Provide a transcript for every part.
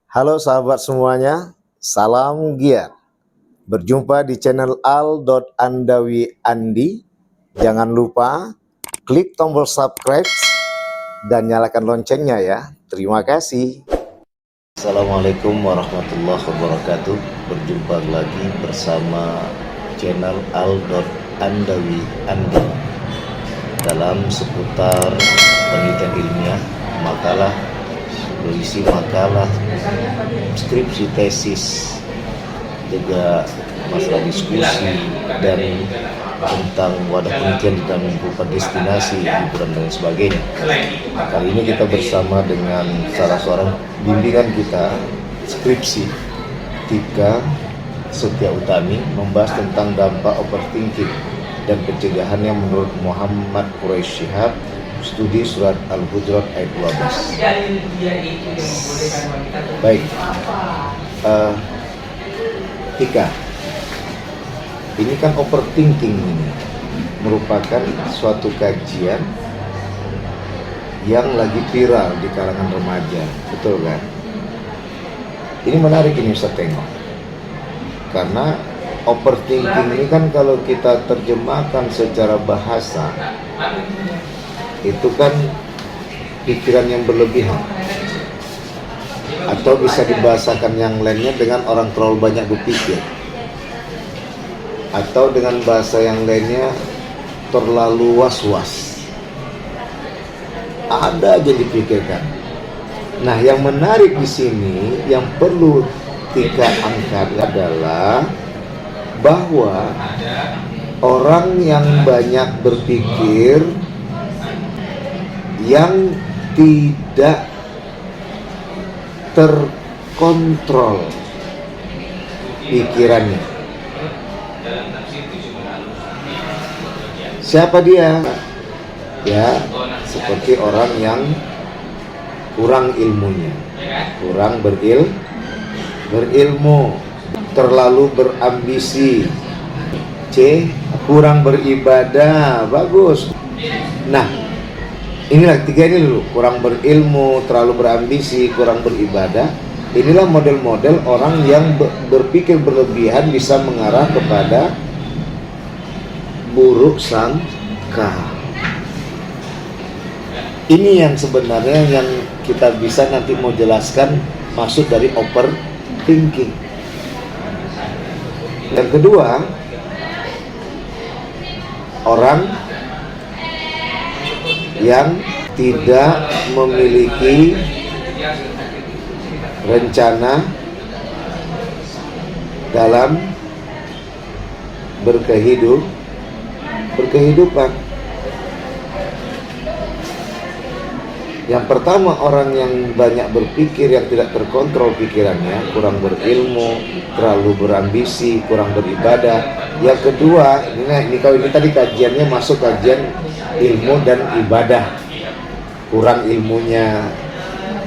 Halo sahabat semuanya, salam giat. Berjumpa di channel Al.Andawi Andi. Jangan lupa klik tombol subscribe dan nyalakan loncengnya ya. Terima kasih. Assalamualaikum warahmatullahi wabarakatuh. Berjumpa lagi bersama channel Al.Andawi Andi dalam seputar penelitian ilmiah, makalah, berisi makalah, skripsi, tesis, juga masalah diskusi dan tentang wadah penelitian di dalam berupa destinasi, hiburan dan sebagainya. Kali ini kita bersama dengan salah seorang bimbingan kita skripsi, Tika Setiautami, membahas tentang dampak overthinking dan pencegahannya menurut Muhammad Quraish Shihab, studi surat Al-Hujurat ayat 12. Baik, Tika, ini kan overthinking ini merupakan suatu kajian yang lagi viral di kalangan remaja, betul kan? Ini menarik ini Ustaz tengok, karena overthinking ini kan kalau kita terjemahkan secara bahasa itu kan pikiran yang berlebihan, atau bisa dibahasakan yang lainnya dengan orang terlalu banyak berpikir, atau dengan bahasa yang lainnya terlalu was-was, ada aja dipikirkan. Nah, yang menarik di sini yang perlu Tika angkat adalah bahwa orang yang banyak berpikir, yang tidak terkontrol pikirannya. Siapa dia? Ya, seperti orang yang kurang ilmunya, kurang berilmu, terlalu berambisi. C, kurang beribadah. Bagus. Nah, inilah tiga ini dulu, kurang berilmu, terlalu berambisi, kurang beribadah. Inilah model-model orang yang berpikir berlebihan bisa mengarah kepada buruk sangka. Ini yang sebenarnya yang kita bisa nanti mau jelaskan maksud dari overthinking. Yang kedua, orang yang tidak memiliki rencana dalam berkehidupan. Yang pertama, orang yang banyak berpikir, yang tidak terkontrol pikirannya, kurang berilmu, terlalu berambisi, kurang beribadah. Yang kedua, ini kalau ini tadi kajiannya masuk kajian ilmu dan ibadah. Kurang ilmunya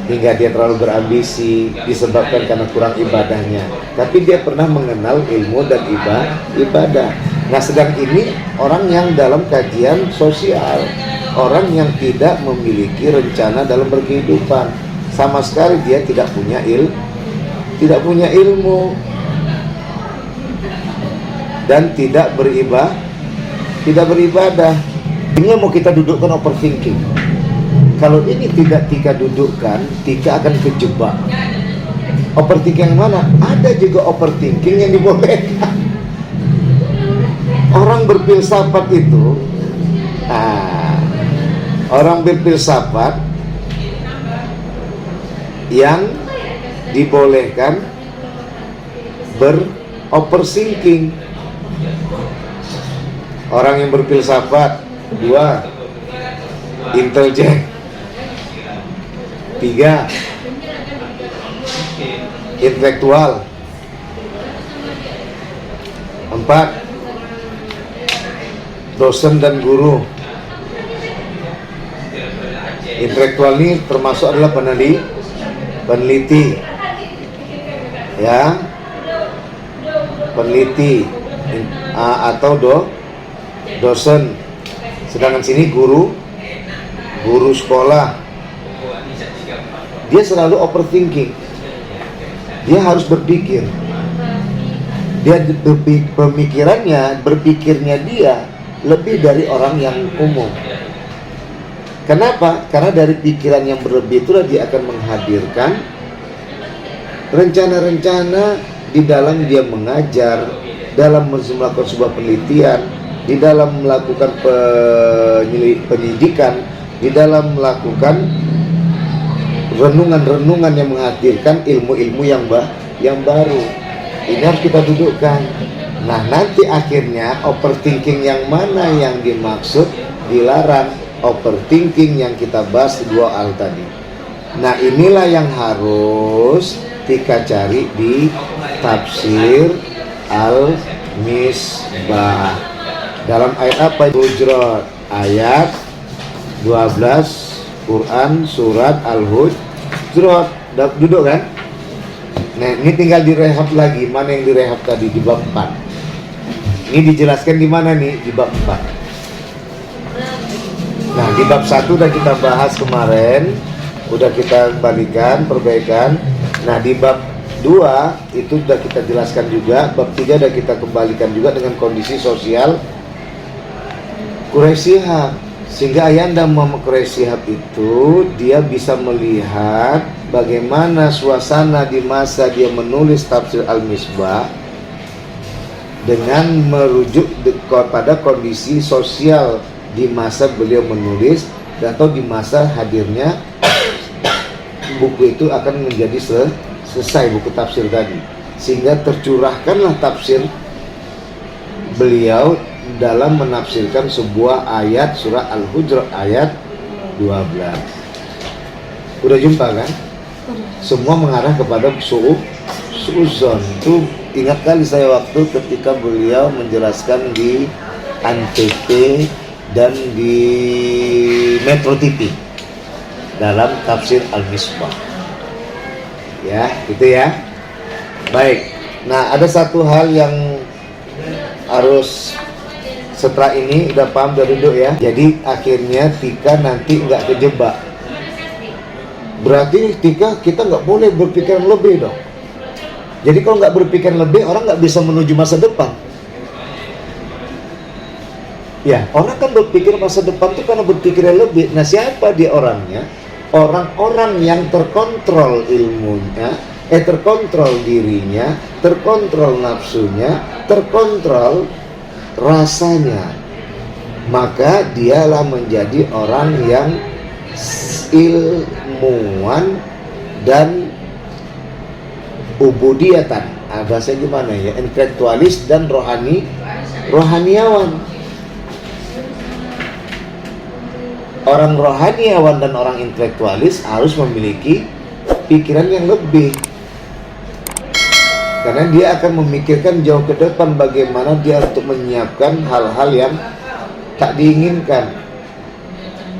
hingga dia terlalu berambisi disebabkan karena kurang ibadahnya. Tapi dia pernah mengenal ilmu dan ibadah. Nah, sedang ini orang yang dalam kajian sosial, orang yang tidak memiliki rencana dalam berkehidupan, sama sekali dia tidak punya ilmu dan tidak beribadah. Ini mau kita dudukkan overthinking. Kalau ini tidak Tika dudukkan, Tika akan kejebak. Overthinking yang mana? Ada juga overthinking yang dibolehkan. Orang berfilsafat itu, orang berfilsafat yang dibolehkan beroverthinking. Orang yang berfilsafat, 2, intelijen, 3, intelektual, 4, dosen dan guru. Intelektual ini termasuk adalah peneliti, ya, peneliti atau dosen. Sedangkan sini guru sekolah. Dia selalu overthinking. Dia harus berpikir. Dia berpikirnya dia lebih dari orang yang umum. Kenapa? Karena dari pikiran yang berlebih itulah dia akan menghadirkan rencana-rencana di dalam dia mengajar, dalam melakukan sebuah penelitian, di dalam melakukan penyidikan, di dalam melakukan renungan-renungan yang menghadirkan ilmu-ilmu yang baru. Ini harus kita dudukkan. Nah, nanti akhirnya overthinking yang mana yang dimaksud dilarang. Overthinking yang kita bahas dua hal tadi. Nah, inilah yang harus kita cari di tafsir Al-Misbah. Dalam ayat apa? Hujurat ayat 12 Quran surat Al-Hujurat. Duduk kan? Nah, ini tinggal direhab lagi. Mana yang direhab tadi di bab 4? Ini dijelaskan di mana nih? Di bab 4. Nah, di bab 1 udah kita bahas kemarin, udah kita balikan, perbaikan. Nah, di bab 2 itu udah kita jelaskan juga. Bab 3 udah kita kembalikan juga dengan kondisi sosial Quraisy Shihab. Sehingga Ayahanda Muhammad Quraisy Shihab itu dia bisa melihat bagaimana suasana di masa dia menulis tafsir Al-Misbah dengan merujuk kepada kondisi sosial di masa beliau menulis, atau di masa hadirnya buku itu akan menjadi selesai buku tafsir tadi, sehingga tercurahkanlah tafsir beliau dalam menafsirkan sebuah ayat surah Al-Hujurat ayat 12. Udah jumpa kan? Semua mengarah kepada su'uzon. Itu ingat kali saya waktu ketika beliau menjelaskan di Antv dan di Metro TV dalam tafsir Al-Misbah. Ya, gitu ya. Baik. Nah, ada satu hal yang harus setelah ini udah paham, udah duduk ya. Jadi akhirnya Tika nanti nggak kejebak. Berarti Tika kita nggak boleh berpikiran lebih dong. Jadi kalau nggak berpikiran lebih, orang nggak bisa menuju masa depan. Ya, orang kan berpikir masa depan itu karena berpikirnya lebih. Nah, siapa dia orangnya? Orang-orang yang terkontrol ilmunya, terkontrol dirinya, terkontrol nafsunya, terkontrol rasanya. Maka dialah menjadi orang yang ilmuwan dan ubudiyatan. Bahasa gimana ya? Intelektualis dan rohaniawan. Orang rohaniawan dan orang intelektualis harus memiliki pikiran yang lebih, karena dia akan memikirkan jauh ke depan bagaimana dia untuk menyiapkan hal-hal yang tak diinginkan.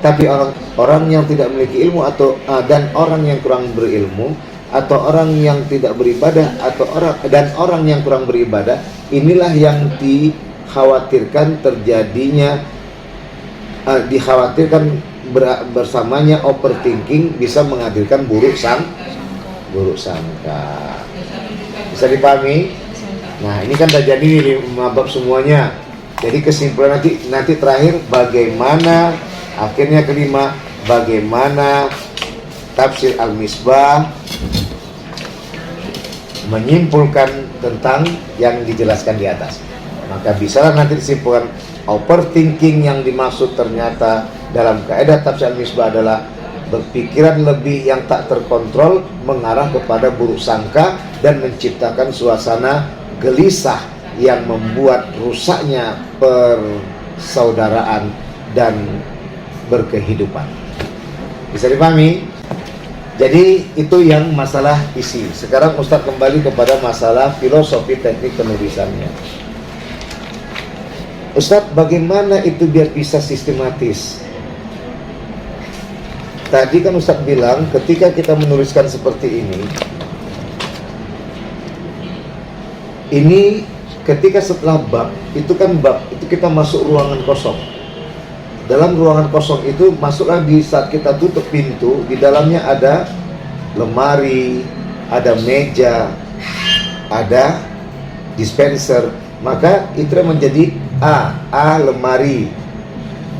Tapi orang yang tidak memiliki ilmu atau dan orang yang kurang berilmu atau orang yang tidak beribadah atau orang yang kurang beribadah, inilah yang dikhawatirkan terjadinya. Dikhawatirkan bersamanya overthinking bisa menghadirkan buruk sangka. Bisa dipahami? Nah, ini kan udah jadi nih bab semuanya. Jadi kesimpulan nanti terakhir bagaimana akhirnya kelima, bagaimana tafsir Al-Misbah menyimpulkan tentang yang dijelaskan di atas. Maka bisalah nanti disimpulkan overthinking yang dimaksud ternyata dalam kaidah tafsir Al-Misbah adalah berpikiran lebih yang tak terkontrol mengarah kepada buruk sangka dan menciptakan suasana gelisah yang membuat rusaknya persaudaraan dan berkehidupan. Bisa dipahami? Jadi itu yang masalah isi. Sekarang Ustaz kembali kepada masalah filosofi teknik penulisannya. Ustadz, bagaimana itu biar bisa sistematis? Tadi kan Ustadz bilang ketika kita menuliskan seperti ini ketika setelah bab, itu kan bab, itu kita masuk ruangan kosong. Dalam ruangan kosong itu masuklah di saat kita tutup pintu, di dalamnya ada lemari, ada meja, ada dispenser, maka itu menjadi A lemari,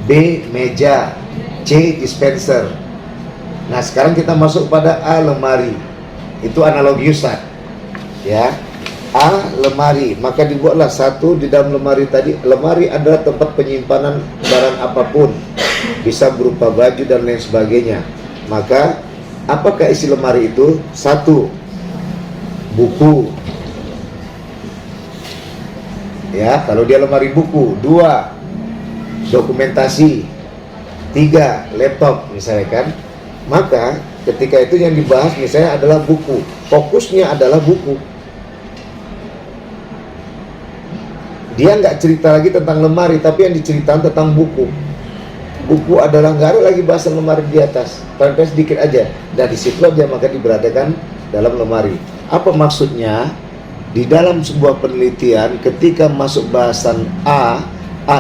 B meja, C dispenser. Nah sekarang kita masuk pada A lemari, itu analogi Ustaz ya. A lemari, maka dibuatlah satu di dalam lemari tadi. Lemari adalah tempat penyimpanan barang apapun, bisa berupa baju dan lain sebagainya. Maka apakah isi lemari itu? Satu, buku ya, kalau dia lemari buku. Dua, dokumentasi. Tiga, laptop misalnya kan. Maka ketika itu yang dibahas misalnya adalah buku, fokusnya adalah buku. Dia nggak cerita lagi tentang lemari, tapi yang diceritakan tentang buku. Buku adalah, nggak ada lagi bahasan lemari di atas, tapi sedikit aja. Dan di situ aja maka diberadakan dalam lemari. Apa maksudnya? Di dalam sebuah penelitian, ketika masuk bahasan A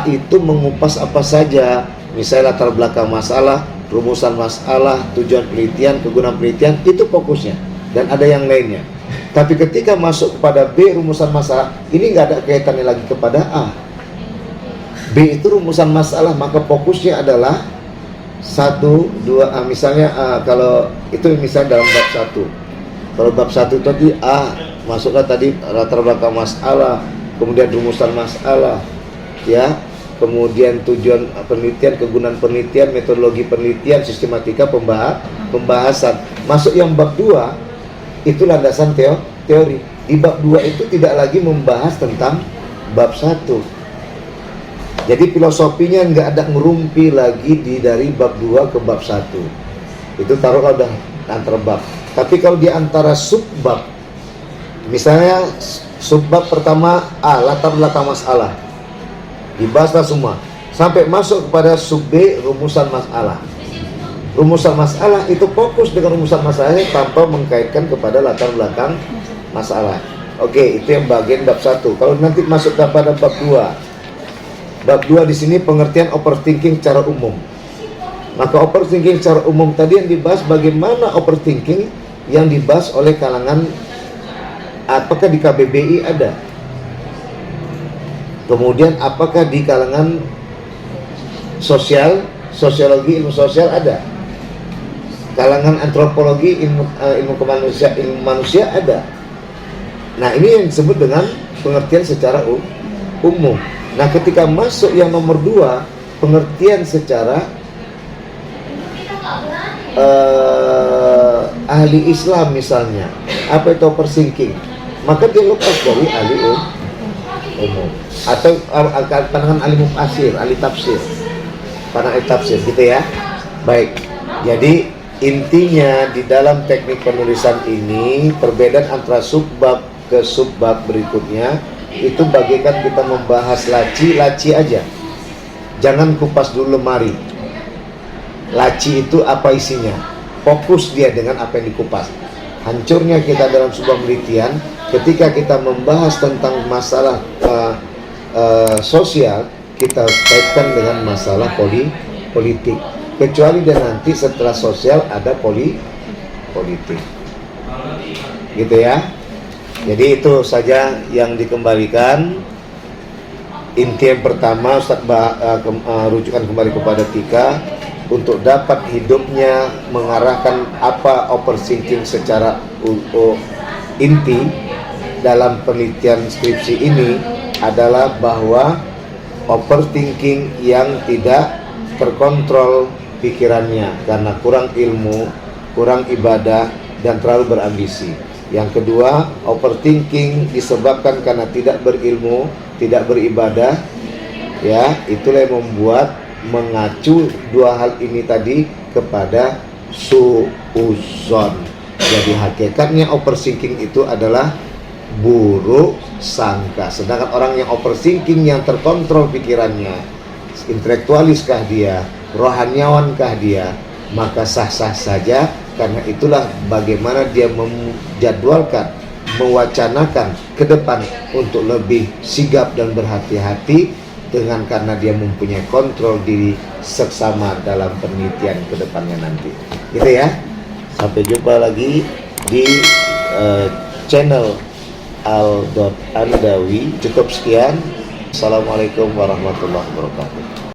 itu mengupas apa saja, misalnya latar belakang masalah, rumusan masalah, tujuan penelitian, kegunaan penelitian, itu fokusnya. Dan ada yang lainnya. Tapi ketika masuk kepada B, rumusan masalah, ini nggak ada kaitannya lagi kepada A. B itu rumusan masalah, maka fokusnya adalah 1, 2, misalnya kalau itu misalnya dalam bab 1. Kalau bab 1 tadi A, masuklah tadi latar belakang masalah, kemudian rumusan masalah, ya, kemudian tujuan penelitian, kegunaan penelitian, metodologi penelitian, sistematika pembahasan. Masuk yang bab 2, itu landasan teori. Di bab 2 itu tidak lagi membahas tentang bab 1. Jadi filosofinya nggak ada ngerumpi lagi dari bab 2 ke bab 1. Itu taruhlah udah antar bab. Tapi kalau di antara subbab, misalnya subbab pertama A, latar belakang masalah, dibahaslah semua sampai masuk kepada sub B, rumusan masalah. Rumusan masalah itu fokus dengan rumusan masalahnya tanpa mengkaitkan kepada latar belakang masalah. Oke, itu yang bagian bab 1. Kalau nanti masuk kepada bab 2. Bab 2 di sini pengertian overthinking secara umum. Maka overthinking secara umum tadi yang dibahas, bagaimana overthinking yang dibahas oleh kalangan, apakah di KBBI ada? Kemudian apakah di kalangan sosiologi, ilmu sosial ada? Kalangan antropologi, ilmu manusia ada. Nah, ini yang disebut dengan pengertian secara umum. Nah, ketika masuk yang nomor 2, pengertian secara ahli Islam misalnya, apa itu overthinking, maka dia lepas dari ahli umum atau pandangan ahli mufasir, ahli tafsir, pandangan ahli tafsir gitu ya. Baik, jadi intinya di dalam teknik penulisan ini, perbedaan antara subbab ke subbab berikutnya itu bagaikan kita membahas laci aja. Jangan kupas dulu lemari. Laci itu apa isinya? Fokus dia dengan apa yang dikupas. Hancurnya kita dalam sebuah penelitian ketika kita membahas tentang masalah sosial, kita kaitkan dengan masalah politik. Kecuali dan nanti setelah sosial ada politik, gitu ya. Jadi itu saja yang dikembalikan. Inti yang pertama Ustaz rujukan kembali kepada Tika untuk dapat hidupnya mengarahkan apa overthinking secara inti dalam penelitian skripsi ini adalah bahwa overthinking yang tidak terkontrol pikirannya karena kurang ilmu, kurang ibadah, dan terlalu berambisi. Yang kedua, overthinking disebabkan karena tidak berilmu, tidak beribadah, ya, itulah yang membuat mengacu dua hal ini tadi kepada suuzon. Jadi hakikatnya overthinking itu adalah buruk sangka. Sedangkan orang yang overthinking, yang terkontrol pikirannya, intelektualiskah dia, rohaniawankah dia, maka sah-sah saja. Karena itulah bagaimana dia menjadwalkan, mewacanakan ke depan untuk lebih sigap dan berhati-hati dengan karena dia mempunyai kontrol diri seksama dalam penelitian ke depannya nanti. Gitu ya. Sampai jumpa lagi di channel al.andawi. Cukup sekian. Assalamualaikum warahmatullahi wabarakatuh.